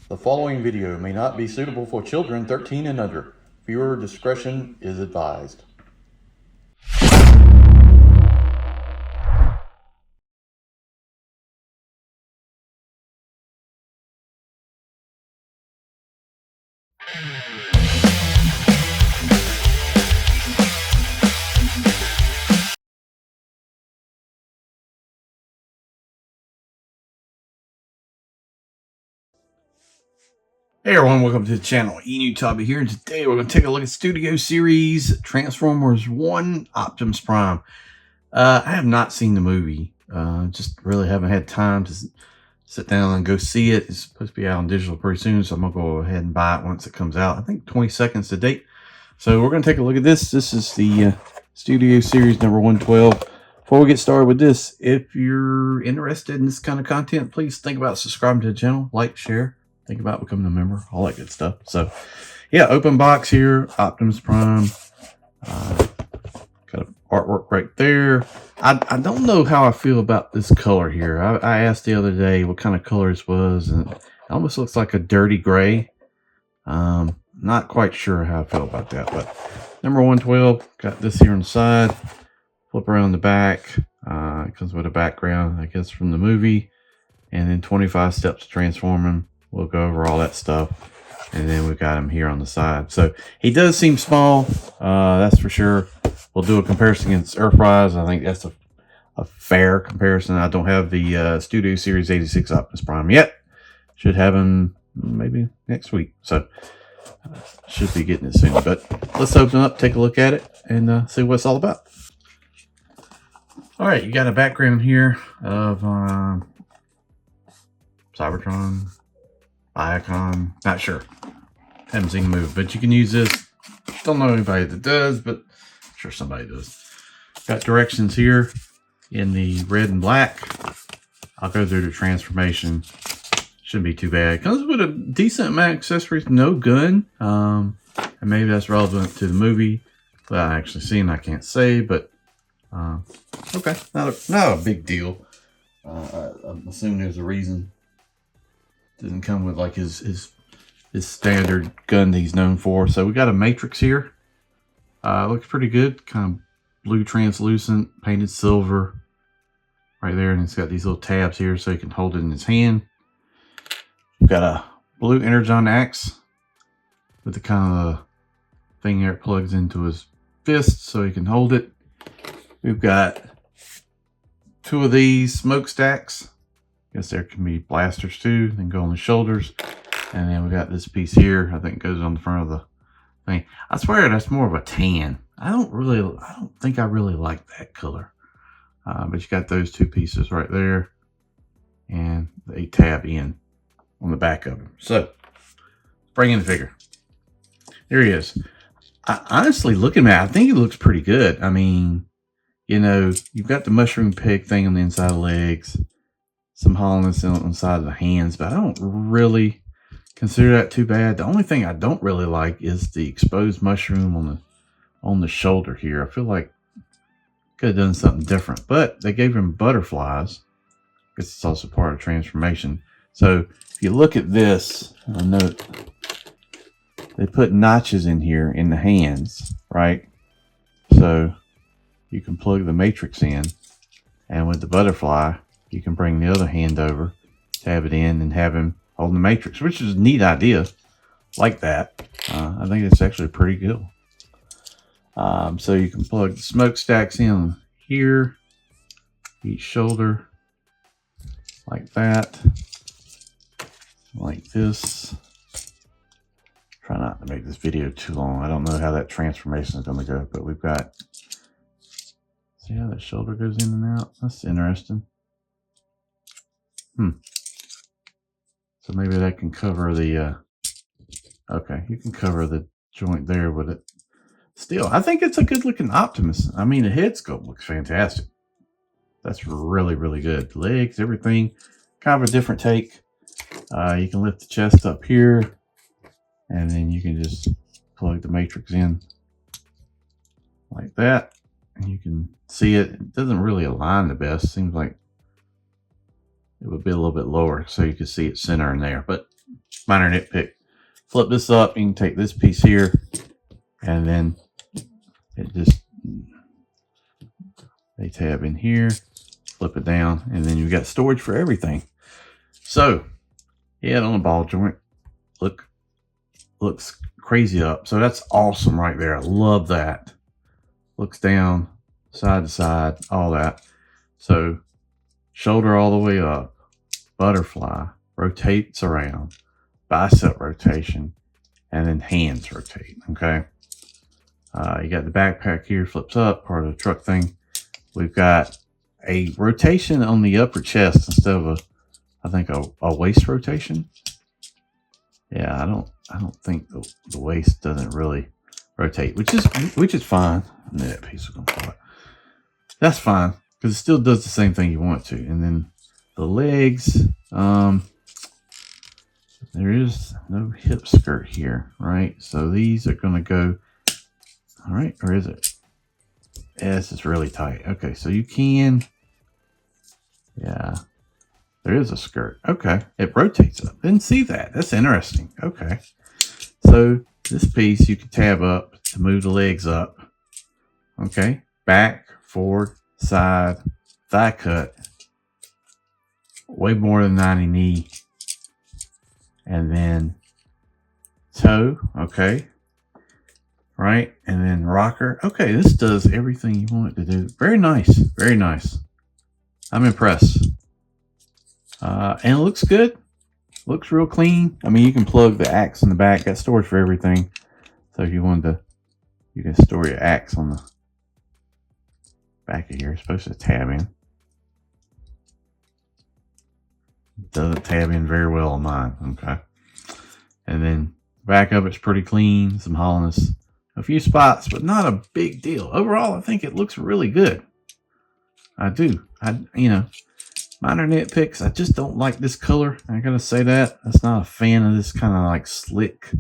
The following video may not be suitable for children 13 and under. Viewer discretion is advised. Hey everyone, welcome to the channel. Enewtabie here, and today we're going to take a look at Studio Series Transformers 1 Optimus Prime. I have not seen the movie, just really haven't had time to sit down and go see it. It's supposed to be out on digital pretty soon, so I'm going to go ahead and buy it once it comes out. I think 22nd's the date. So we're going to take a look at this. This is the Studio Series number 112. Before we get started with this, if you're interested in this kind of content, please think about subscribing to the channel, like, share. Think about becoming a member, all that good stuff. So, yeah, open box here, Optimus Prime. Got artwork right there. I don't know how I feel about this color here. I asked the other day what kind of color this was, and it almost looks like a dirty gray. Not quite sure how I feel about that, but number 112, got this here on the side. Flip around the back. It comes with a background, I guess, from the movie. And then 25 steps to transform him. We'll go over all that stuff. And then we've got him here on the side. So he does seem small. That's for sure. We'll do a comparison against Earthrise. I think that's a fair comparison. I don't have the Studio Series 86 Optimus Prime yet. Should have him maybe next week. So should be getting it soon. But let's open up, take a look at it, and see what it's all about. All right, you got a background here of Cybertron. Icon, not sure. Haven't seen the movie, but you can use this. Don't know anybody that does, but I'm sure somebody does. Got directions here in the red and black. I'll go through the transformation. Shouldn't be too bad. Comes with a decent amount of accessories, no gun. And maybe that's relevant to the movie. Without actually seeing, I can't say, but okay, not a big deal. I'm assuming there's a reason. Doesn't come with like his standard gun that he's known for. So we got a matrix here. Looks pretty good. Kind of blue translucent, painted silver right there. And it's got these little tabs here so he can hold it in his hand. We've got a blue Energon axe with the kind of thing there it plugs into his fist so he can hold it. We've got two of these smokestacks. Guess there can be blasters too, then go on the shoulders. And then we got this piece here, I think goes on the front of the thing. I swear that's more of a tan. I don't think I really like that color. But you got those two pieces right there. And they tab in on the back of them. So, bring in the figure. There he is. Honestly, looking at it, I think it looks pretty good. I mean, you know, you've got the mushroom pig thing on the inside of the legs. Some hollowness on the side of the hands, but I don't really consider that too bad. The only thing I don't really like is the exposed mushroom on the shoulder here. I feel like could have done something different, but they gave him butterflies. I guess it's also part of transformation. So if you look at this, I note they put notches in here in the hands, right? So you can plug the matrix in, and with the butterfly, you can bring the other hand over, tab it in, and have him hold the matrix, which is a neat idea. Like that. I think it's actually pretty good. So you can plug the smokestacks in here, each shoulder, like that, like this. Try not to make this video too long. I don't know how that transformation is going to go, but we've got, see how that shoulder goes in and out? That's interesting. So maybe that can cover the, okay, you can cover the joint there with it. Still, I think it's a good looking Optimus. I mean, the head sculpt looks fantastic. That's really, really good. The legs, everything, kind of a different take. You can lift the chest up here, and then you can just plug the matrix in like that. And you can see it. It doesn't really align the best. Seems like it would be a little bit lower so you can see it center in there, but minor nitpick. Flip this up, you can take this piece here, and then it just, they tab in here, flip it down, and then you've got storage for everything. So, head on a ball joint. Looks crazy up. So that's awesome right there. I love that. Looks down, side to side, all that. So, shoulder all the way up, butterfly, rotates around, bicep rotation, and then hands rotate, okay? You got the backpack here, flips up, part of the truck thing. We've got a rotation on the upper chest instead of I think a waist rotation. Yeah, I don't think the waist doesn't really rotate, which is fine. That piece of comfort. That's fine, because it still does the same thing you want it to. And then the legs, there is no hip skirt here, right? So these are going to go, all right, or is it? Yes, it's really tight. Okay, so you can, yeah, there is a skirt. Okay, it rotates up. Didn't see that. That's interesting. Okay, so this piece you can tab up to move the legs up. Okay, back, forward, side, thigh cut, way more than 90 knee, and then toe, okay, right, and then rocker. Okay, this does everything you want it to do. Very nice, very nice. I'm impressed. And it looks good. Looks real clean. I mean, you can plug the axe in the back. Got storage for everything. So if you wanted to, you can store your axe on the back of here. It's supposed to tab in. Doesn't tab in very well on mine. Okay. And then back of it's pretty clean. Some hollowness. A few spots, but not a big deal. Overall, I think it looks really good. I do. You know, minor nitpicks. I just don't like this color. I gotta say that. I'm not a fan of this kind of like slick,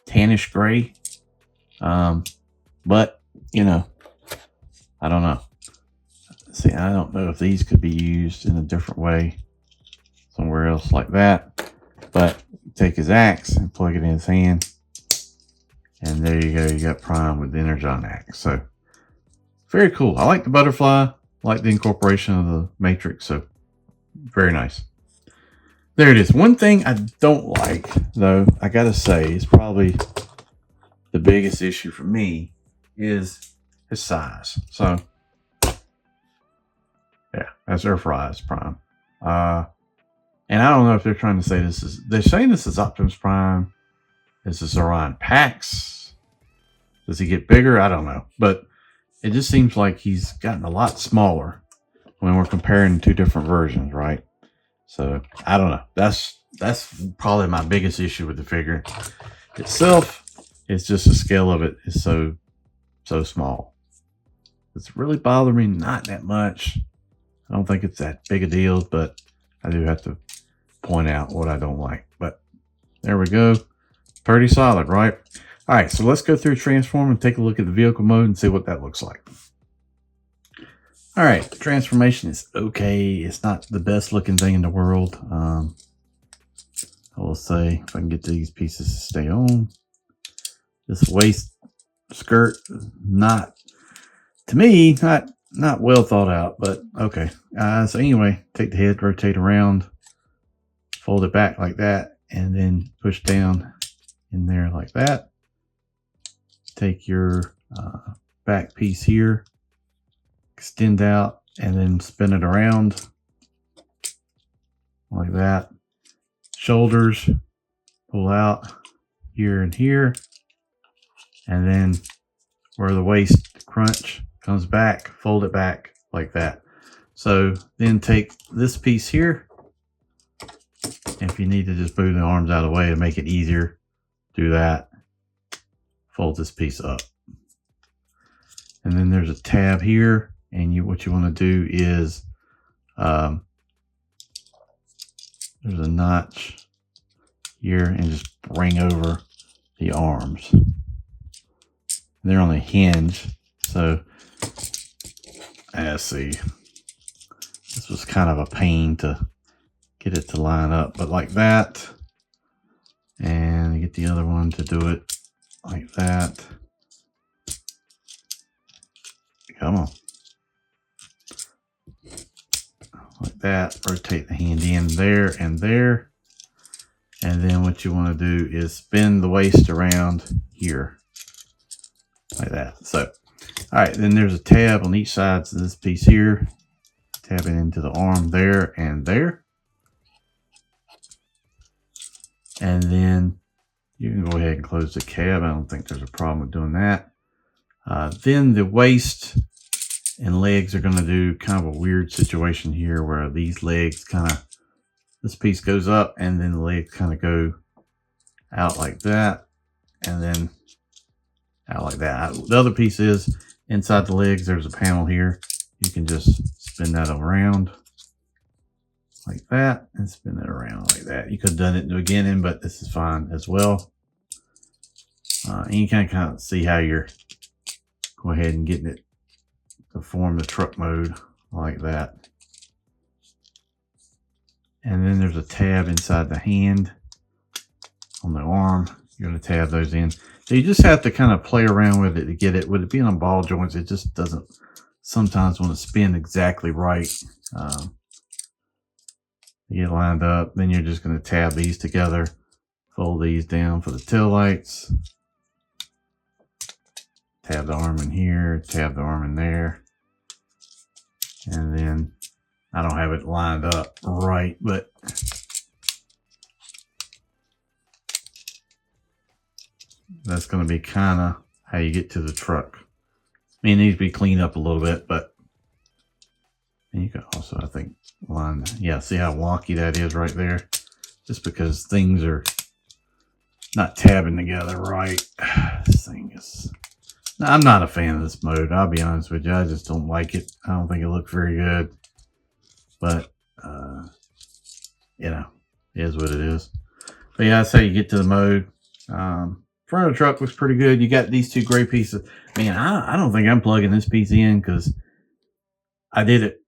tannish gray. But you know, I don't know. See, I don't know if these could be used in a different way somewhere else like that. But take his axe and plug it in his hand, and there you go. You got Prime with the Energon axe. So very cool. I like the butterfly. I like the incorporation of the matrix. So very nice. There it is. One thing I don't like, though, I gotta say, is probably the biggest issue for me is his size. So yeah, that's Earth Rise Prime. And I don't know if they're trying to say they're saying this is Optimus Prime. This is Orion Pax. Does he get bigger? I don't know. But it just seems like he's gotten a lot smaller when we're comparing two different versions, right? So I don't know. That's probably my biggest issue with the figure itself. It's just the scale of it is so small. It's really bothered me not that much. I don't think it's that big a deal, but I do have to point out what I don't like. But there we go. Pretty solid, right? All right, so let's go through transform and take a look at the vehicle mode and see what that looks like. All right, transformation is okay. It's not the best looking thing in the world. I will say, if I can get these pieces to stay on. This waist skirt, not, to me, not well thought out, but okay. So anyway, take the head, rotate around, fold it back like that, and then push down in there like that. Take your back piece here, extend out, and then spin it around like that. Shoulders, pull out here and here, and then where the waist crunch comes back, fold it back like that. So then take this piece here. If you need to just move the arms out of the way to make it easier, do that. Fold this piece up. And then there's a tab here, and what you want to do is there's a notch here, and just bring over the arms. They're on a hinge, so let's see. This was kind of a pain to get it to line up, but like that, And get the other one to do it like that. Come on. Like that. Rotate the hand in there and there. And then what you want to do is spin the waist around here. Like that. So, all right, then there's a tab on each side of this piece here. Tab it into the arm there and there. And then you can go ahead and close the cab. I don't think there's a problem with doing that. Then the waist and legs are going to do kind of a weird situation here where these legs kind of, this piece goes up and then the legs kind of go out like that and then out like that. The other piece is inside the legs, there's a panel here. You can just spin that around like that and spin it around like that. You could have done it in the beginning, but this is fine as well. And you can kind of see how you're go ahead and getting it to form the truck mode like that. And then there's a tab inside the hand on the arm. You're going to tab those in. So you just have to kind of play around with it to get it. With it being on ball joints, it just doesn't sometimes want to spin exactly right. You get lined up. Then you're just going to tab these together. Fold these down for the tail lights. Tab the arm in here. Tab the arm in there. And then I don't have it lined up right, but that's going to be kind of how you get to the truck. I mean, it needs to be cleaned up a little bit, but and you can also, I think, line, yeah, see how wonky that is right there? Just because things are not tabbing together right. This thing is, I'm not a fan of this mode. I'll be honest with you. I just don't like it. I don't think it looks very good. But, you know, it is what it is. But yeah, that's how you get to the mode. Front of the truck looks pretty good. You got these two gray pieces. Man, I don't think I'm plugging this piece in because I did it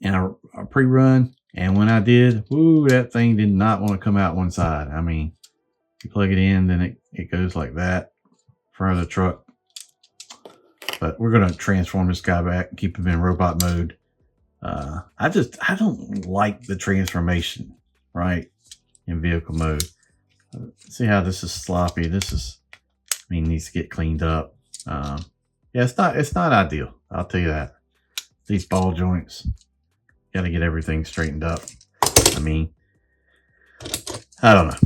in a pre-run. And when I did, whoo, that thing did not want to come out one side. I mean, you plug it in, then it goes like that. Front of the truck. But we're going to transform this guy back and keep him in robot mode. I don't like the transformation, right? In vehicle mode. See how this is sloppy. This is, I mean, needs to get cleaned up. Yeah, it's not ideal. I'll tell you that. These ball joints, got to get everything straightened up. I mean, I don't know.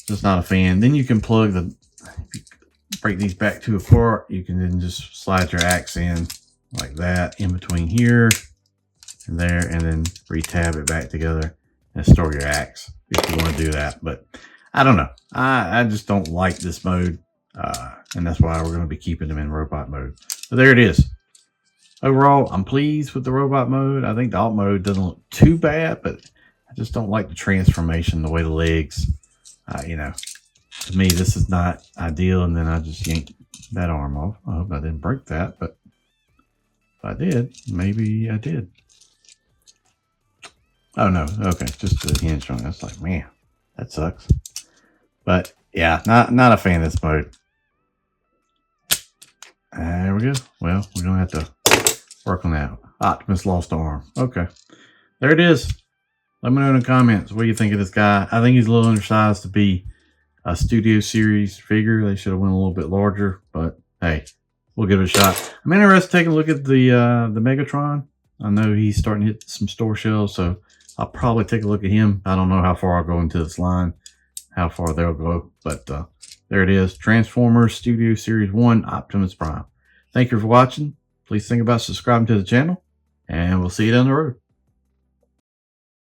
Just not a fan. Then you can plug the, break these back two apart. You can then just slide your axe in like that in between here and there, and then re-tab it back together and store your axe if you want to do that. But I don't know. I just don't like this mode. And that's why we're going to be keeping them in robot mode. So there it is. Overall, I'm pleased with the robot mode. I think the alt mode doesn't look too bad, but I just don't like the transformation, the way the legs, you know, to me, this is not ideal. And then I just yanked that arm off. I hope I didn't break that, but if I did, maybe I did. Oh no, okay, just the hinge on it. It's like, man, that sucks. But yeah, not a fan of this mode. There we go. Well, we're gonna have to work on that. Optimus lost an arm. Okay, there it is. Let me know in the comments what you think of this guy. I think he's a little undersized to be a Studio Series figure. They should have went a little bit larger, but hey, we'll give it a shot. I'm interested in taking a look at the Megatron. I know he's starting to hit some store shelves, so I'll probably take a look at him. I don't know how far I'll go into this line, how far they'll go, but there it is. Transformers Studio Series 1 Optimus Prime. Thank you for watching. Please think about subscribing to the channel, and we'll see you down the road.